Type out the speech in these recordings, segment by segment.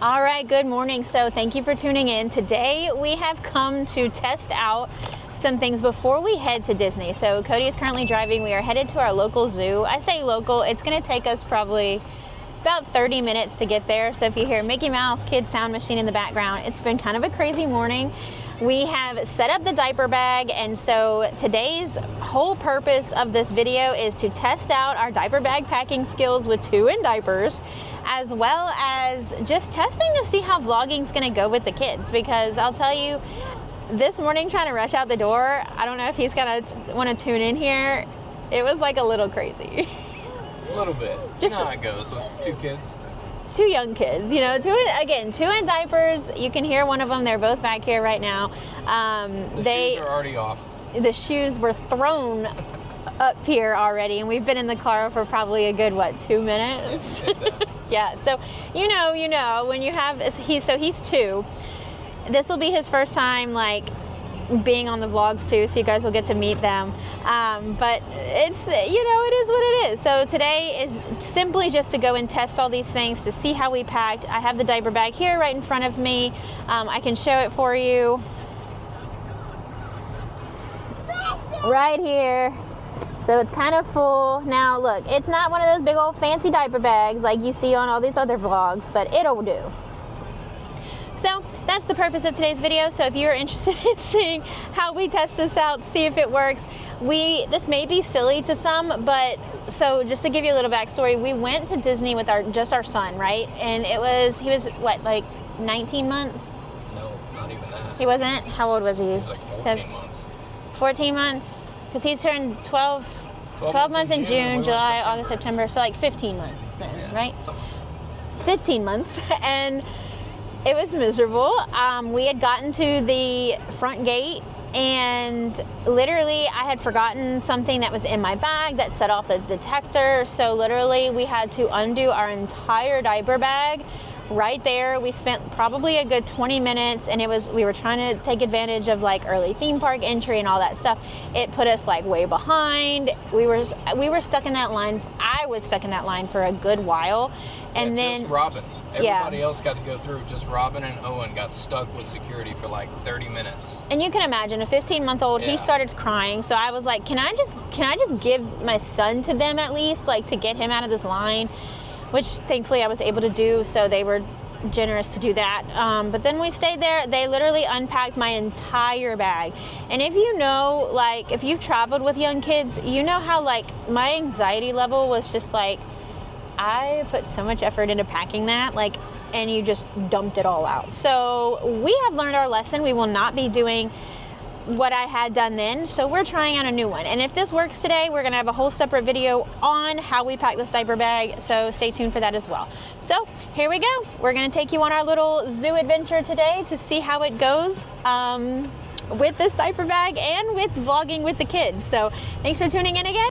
All right, good morning. So thank you for tuning in. Today we have come to test out some things before we head to Disney. So Cody is currently driving. We are headed to our local zoo. I say local, it's gonna take us probably about 30 minutes to get there. So if you hear Mickey Mouse Kids Sound Machine in the background, it's been kind of a crazy morning. We have set up the diaper bag, and so today's whole purpose of this video is to test out our diaper bag packing skills with 2 in diapers, as well as just testing to see how vlogging's gonna go with the kids, because I'll tell you, this morning trying to rush out the door, I don't know if he's gonna want to tune in here, it was like a little crazy. A little bit. Just, you know how it goes with 2 kids. 2 young kids, you know, 2 in diapers. You can hear one of them. They're both back here right now. The shoes are already off. The shoes were thrown up here already, and we've been in the car for probably a good, what, 2 minutes? Yeah, so you know, when you have, he's 2. This will be his first time, like, being on the vlogs too, so you guys will get to meet them. But it's, you know, it is what it is. So today is simply just to go and test all these things to see how we packed. I have the diaper bag here right in front of me. I can show it for you. Right here. So it's kind of full. Now look, it's not one of those big old fancy diaper bags like you see on all these other vlogs, but it'll do. So that's the purpose of today's video. So if you're interested in seeing how we test this out, see if it works, this may be silly to some, but so just to give you a little backstory, we went to Disney with just our son, right? And he was what, like 19 months? No, not even that. He wasn't? How old was he? He was like 14 months. 14 months? Because he turned 12 months in June, July, August, September, so like 15 months then, yeah, right? 15 months, and it was miserable. We had gotten to the front gate, and literally I had forgotten something that was in my bag that set off the detector. So literally we had to undo our entire diaper bag right there. We spent probably a good 20 minutes, and we were trying to take advantage of like early theme park entry and all that stuff. It put us like way behind. We were stuck in that line. I was stuck in that line for a good while. And then just Robin. Everybody else got to go through. Just Robin and Owen got stuck with security for like 30 minutes. And you can imagine a 15-month-old, he started crying. So I was like, can I just give my son to them at least, like to get him out of this line, which thankfully I was able to do. So they were generous to do that. But then we stayed there. They literally unpacked my entire bag. And if you know, like if you've traveled with young kids, you know how like my anxiety level was just like, I put so much effort into packing that, like, and you just dumped it all out. So we have learned our lesson. We will not be doing what I had done then. So we're trying out a new one. And if this works today, we're gonna have a whole separate video on how we pack this diaper bag. So stay tuned for that as well. So here we go. We're gonna take you on our little zoo adventure today to see how it goes with this diaper bag and with vlogging with the kids. So thanks for tuning in again.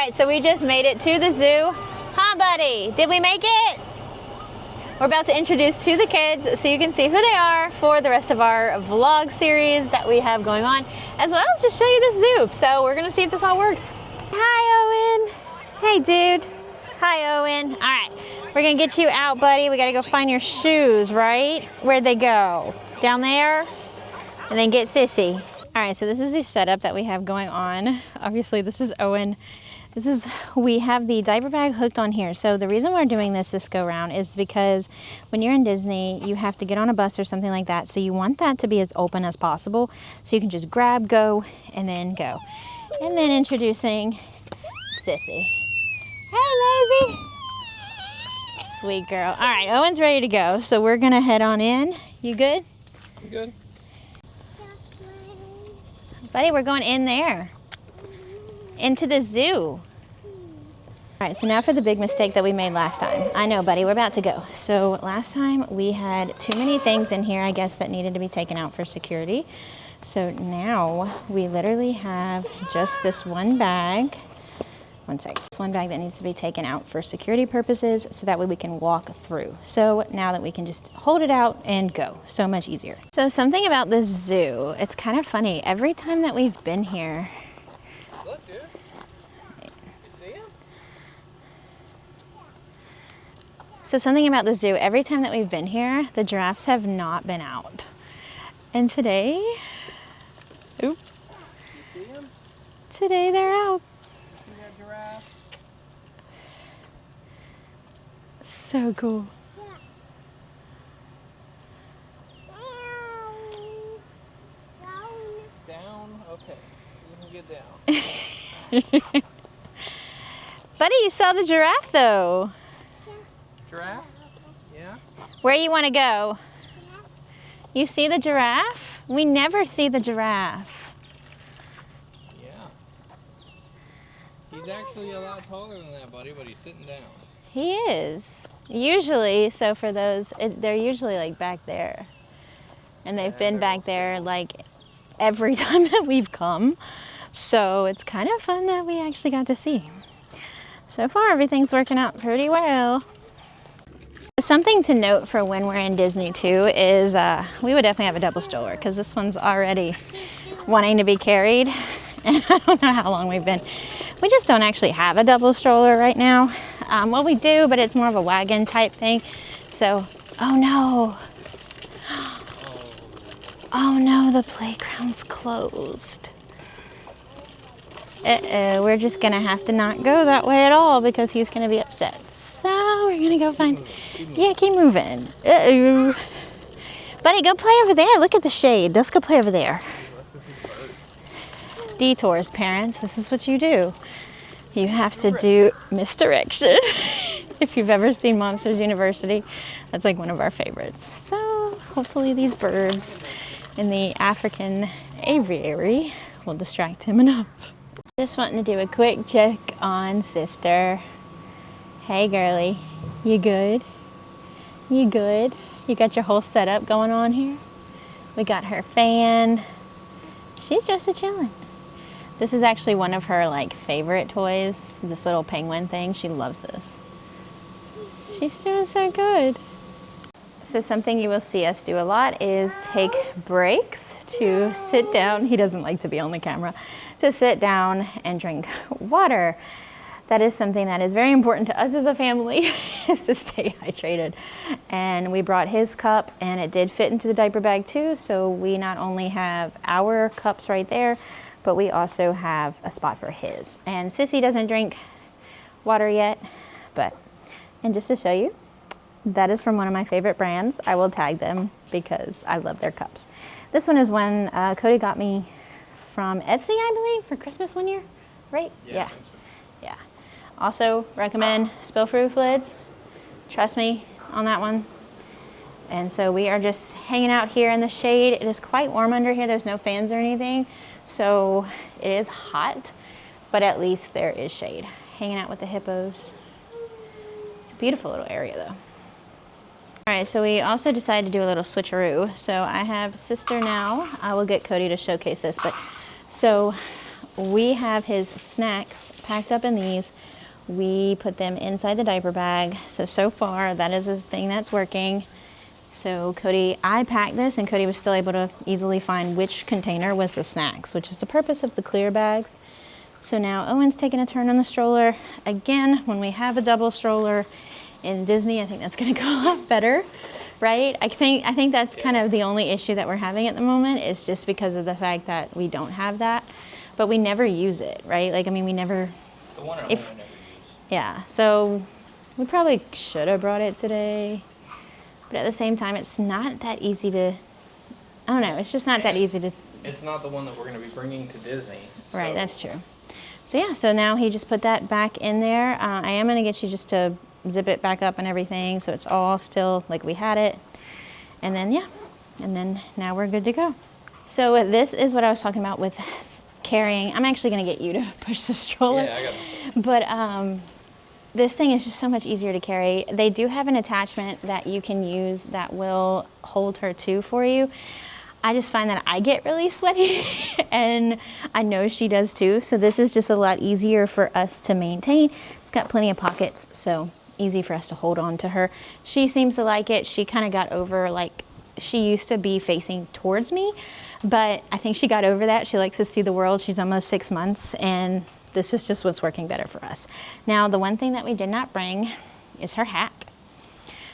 So we just made it to the zoo. Huh, buddy? Did we make it? We're about to introduce to the kids so you can see who they are for the rest of our vlog series that we have going on, as well as just show you this zoo. So we're gonna see if this all works. Hi, Owen. Hey, dude. Hi, Owen. All right, we're gonna get you out, buddy. We gotta go find your shoes, right? Where'd they go? Down there? And then get Sissy. All right, so this is the setup that we have going on. Obviously, this is Owen. We have the diaper bag hooked on here. So the reason we're doing this go round is because when you're in Disney, you have to get on a bus or something like that. So you want that to be as open as possible. So you can just grab, go, and then go. And then introducing Sissy. Hey, Maisie. Sweet girl. All right, Owen's ready to go. So we're gonna head on in. You good? I'm good. Buddy, we're going in there. Into the zoo. All right, so now for the big mistake that we made last time. I know, buddy, we're about to go. So last time we had too many things in here, I guess, that needed to be taken out for security. So now we literally have just this one bag. One sec. This one bag that needs to be taken out for security purposes so that way we can walk through. So now that we can just hold it out and go. So much easier. So something about this zoo, it's kind of funny. Every time that we've been here. Look, dude. You see him? So something about the zoo, every time that we've been here, the giraffes have not been out. And today, You see him? today they're out. See that giraffe? So cool. Down? Okay. You can get down. Buddy, you saw the giraffe though. Giraffe? Yeah? Where you want to go? You see the giraffe? We never see the giraffe. Yeah. He's actually a lot taller than that, buddy, but he's sitting down. He is. Usually, so for those, they're usually like back there. And they've been back there like every time that we've come. So it's kind of fun that we actually got to see. So far, everything's working out pretty well. So something to note for when we're in Disney too is we would definitely have a double stroller because this one's already wanting to be carried. And I don't know how long we've been. We just don't actually have a double stroller right now. Well, we do, but it's more of a wagon type thing. So, oh no. Oh no, the playground's closed. We're just gonna have to not go that way at all because he's gonna be upset. So we're gonna go find, yeah, keep moving. Uh-oh. Buddy, go play over there. Look at the shade. Let's go play over there. Detours, parents, this is what you do. You have to do misdirection. If you've ever seen Monsters University, that's like one of our favorites. So hopefully these birds in the African aviary will distract him enough. Just wanting to do a quick check on sister. Hey girly, you good? You good? You got your whole setup going on here? We got her fan. She's just a-chilling. This is actually one of her like favorite toys, this little penguin thing. She loves this. She's doing so good. So something you will see us do a lot is take breaks to sit down. He doesn't like to be on the camera. To sit down and drink water. That is something that is very important to us as a family, is to stay hydrated. And we brought his cup and it did fit into the diaper bag too. So we not only have our cups right there, but we also have a spot for his. And Sissy doesn't drink water yet, and just to show you, that is from one of my favorite brands. I will tag them because I love their cups. This one is one Cody got me from Etsy, I believe, for Christmas one year, right? Yeah. Yeah. Also recommend spill-proof lids. Trust me on that one. And so we are just hanging out here in the shade. It is quite warm under here. There's no fans or anything. So it is hot, but at least there is shade. Hanging out with the hippos. It's a beautiful little area though. All right, so we also decided to do a little switcheroo. So I have sister now. I will get Cody to showcase this, but so we have his snacks packed up in these. We put them inside the diaper bag. So far that is a thing that's working. So Cody, I packed this and Cody was still able to easily find which container was the snacks, which is the purpose of the clear bags. So now Owen's taking a turn on the stroller. Again, when we have a double stroller in Disney, I think that's gonna go a lot better, right? I think that's kind of the only issue that we're having at the moment is just because of the fact that we don't have that, but we never use it, right? Like, I mean, we never, The one at home I never use. yeah, so we probably should have brought it today. But at the same time, it's not that easy to, I don't know, it's just not that easy to. It's not the one that we're going to be bringing to Disney. Right, that's true. So yeah, so now he just put that back in there. I am going to get you just to zip it back up and everything so it's all still like we had it. And then, yeah, and then now we're good to go. So this is what I was talking about with carrying. I'm actually going to get you to push the stroller. Yeah, I got it. But this thing is just so much easier to carry. They do have an attachment that you can use that will hold her too for you. I just find that I get really sweaty and I know she does too. So this is just a lot easier for us to maintain. It's got plenty of pockets, so easy for us to hold on to her. She seems to like it. She kind of got over, like, she used to be facing towards me, but I think she got over that. She likes to see the world. She's almost 6 months, and this is just what's working better for us. Now, the one thing that we did not bring is her hat.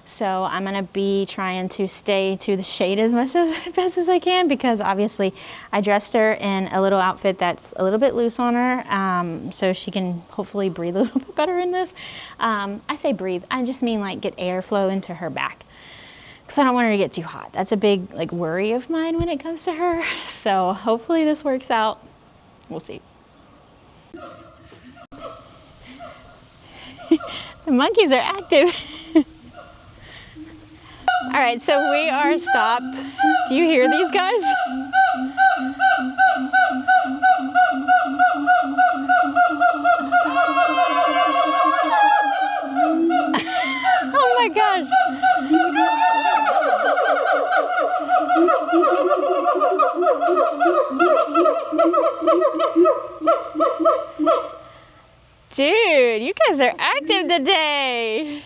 So I'm gonna be trying to stay to the shade as much as best as I can, because obviously I dressed her in a little outfit that's a little bit loose on her, so she can hopefully breathe a little bit better in this. I say breathe, I just mean like get airflow into her back, because I don't want her to get too hot. That's a big like worry of mine when it comes to her. So hopefully this works out. We'll see. The monkeys are active. All right, so we are stopped. Do you hear these guys? Oh my gosh. Dude, you guys are active today.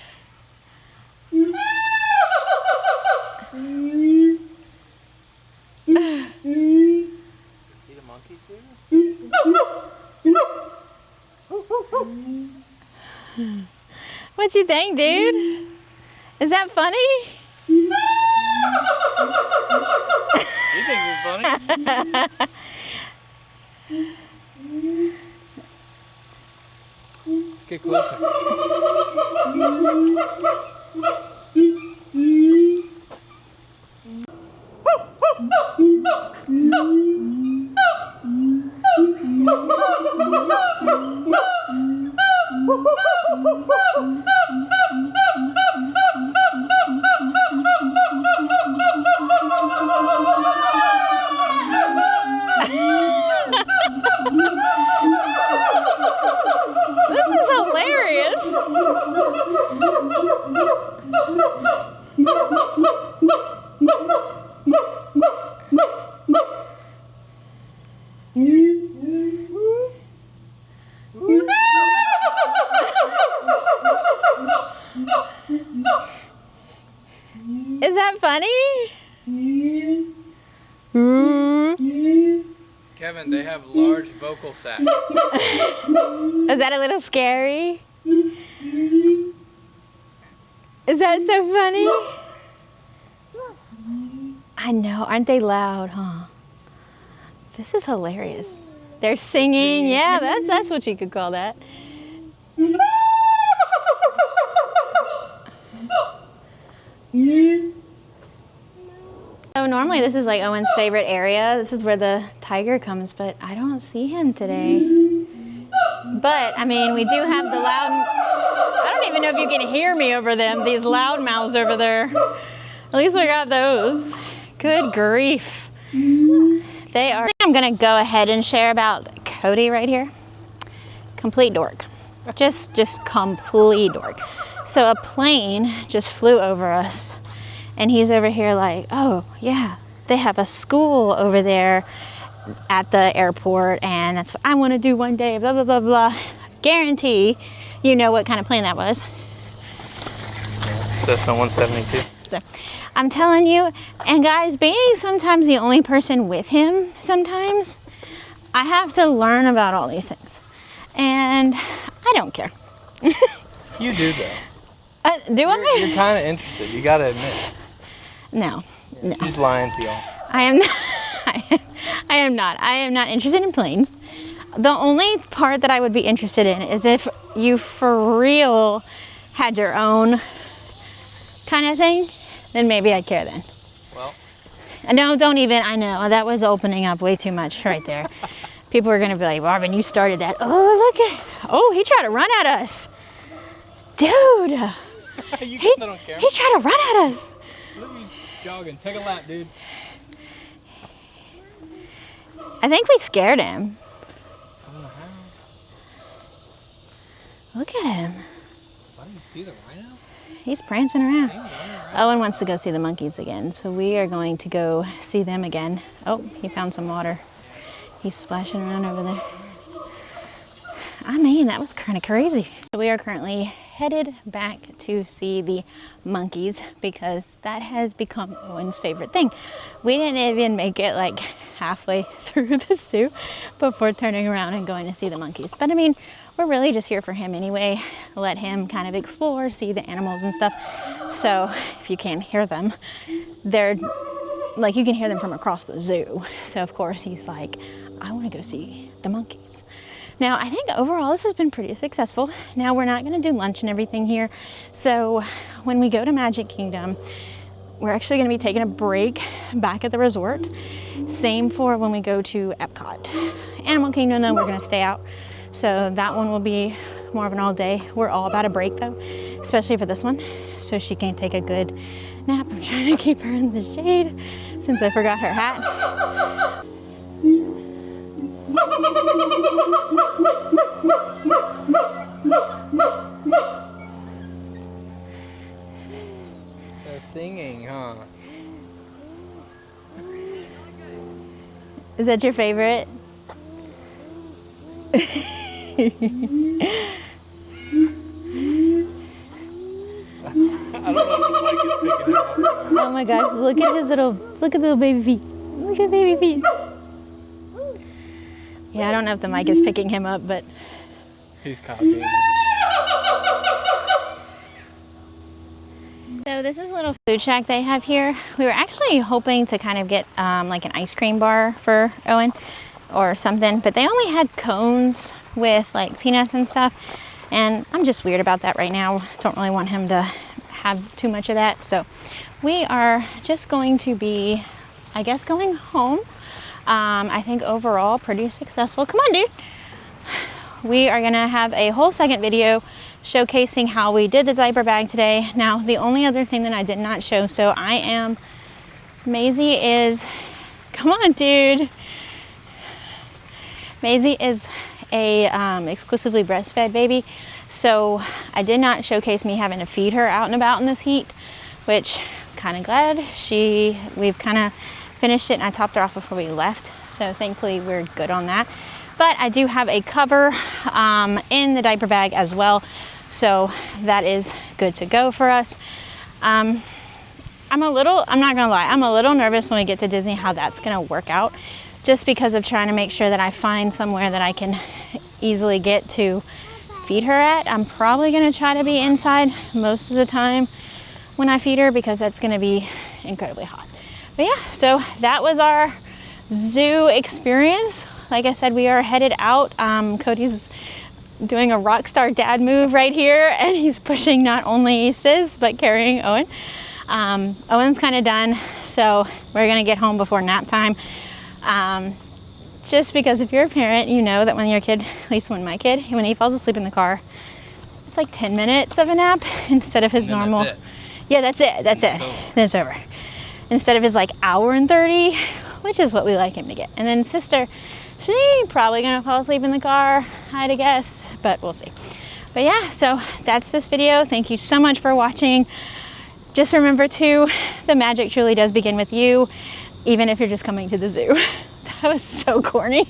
See the monkeys here? What you think, dude? Is that funny? You think it's funny? Get closer. This is hilarious. Is that funny? Kevin, they have large vocal sacs. Is that a little scary? Is that so funny? I know, aren't they loud, huh? This is hilarious. They're singing, yeah, that's what you could call that. So normally this is like Owen's favorite area. This is where the tiger comes, but I don't see him today. But I mean, we do have the loud, I don't even know if you can hear me over them, these loud mouths over there. At least we got those. Good grief. They are. I'm gonna go ahead and share about Cody right here. Complete dork. Just complete dork. So a plane just flew over us, and he's over here like, oh yeah, they have a school over there at the airport, and that's what I want to do one day, blah, blah, blah, blah. Guarantee you know what kind of plane that was. Cessna 172. So I'm telling you, and guys, being sometimes the only person with him sometimes, I have to learn about all these things. And I don't care. You do though. Do I? You're kind of interested, you gotta admit. No, no. She's lying to y'all. I am not. I am not. I am not interested in planes. The only part that I would be interested in is if you for real had your own kind of thing, then maybe I'd care then. Well. No, don't even. I know, that was opening up way too much right there. People are going to be like, Marvin, you started that. Oh, look at, oh, he tried to run at us. Dude. You he don't care. tried to run at us. Look at you jogging. Take a lap, dude. I think we scared him. I don't know how. Look at him. Why do you see the rhino? He's prancing around. He's running around. Owen wants to go see the monkeys again, so we are going to go see them again. Oh, he found some water. He's splashing around over there. I mean, that was kind of crazy. So we are currently headed back to see the monkeys because that has become Owen's favorite thing. We didn't even make it like halfway through the zoo before turning around and going to see the monkeys. But I mean, we're really just here for him anyway. Let him kind of explore, see the animals and stuff. So if you can't hear them, they're like, you can hear them from across the zoo. So of course he's like, I want to go see the monkeys. Now, I think overall this has been pretty successful. Now, we're not going to do lunch and everything here. So when we go to Magic Kingdom, we're actually going to be taking a break back at the resort. Same for when we go to Epcot. Animal Kingdom, though, we're going to stay out. So that one will be more of an all day. We're all about a break, though, especially for this one, so she can take a good nap. I'm trying to keep her in the shade since I forgot her hat. They're singing, huh? Is that your favorite? I don't know if the mic is picking it up. Oh my gosh, look at the little baby feet. Look at baby feet. Yeah, I don't know if the mic is picking him up, but He's copying. so this is a little food shack they have here. We were actually hoping to kind of get like an ice cream bar for Owen or something, but they only had cones with like peanuts and stuff. And I'm just weird about that right now. Don't really want him to have too much of that. So we are just going to be, I guess, going home. I think overall pretty successful. Come on, dude. We are gonna have a whole second video showcasing how we did the diaper bag today. Now, the only other thing that I did not show, so Maisie is, come on, dude. Maisie is a exclusively breastfed baby, so I did not showcase me having to feed her out and about in this heat, which I'm kind of glad. We've kind of finished it and I topped her off before we left, so thankfully we're good on that. But I do have a cover in the diaper bag as well, so that is good to go for us. I'm not gonna lie, I'm a little nervous when we get to Disney how that's gonna work out, just because of trying to make sure that I find somewhere that I can easily get to feed her at. I'm probably gonna try to be inside most of the time when I feed her because that's gonna be incredibly hot. But yeah, so that was our zoo experience. Like I said, we are headed out. Cody's doing a rock star dad move right here, and he's pushing not only Sis, but carrying Owen. Owen's kind of done, so we're gonna get home before nap time. Just because if you're a parent, you know that when your kid, at least when my kid, when he falls asleep in the car, it's like 10 minutes of a nap instead of his normal. That's it. Yeah, that's it. Then it's over. Instead of his like hour and 30, which is what we like him to get. And then sister, she probably gonna fall asleep in the car, I'd guess, but we'll see. But yeah, so that's this video. Thank you so much for watching. Just remember too, the magic truly does begin with you, even if you're just coming to the zoo. That was so corny.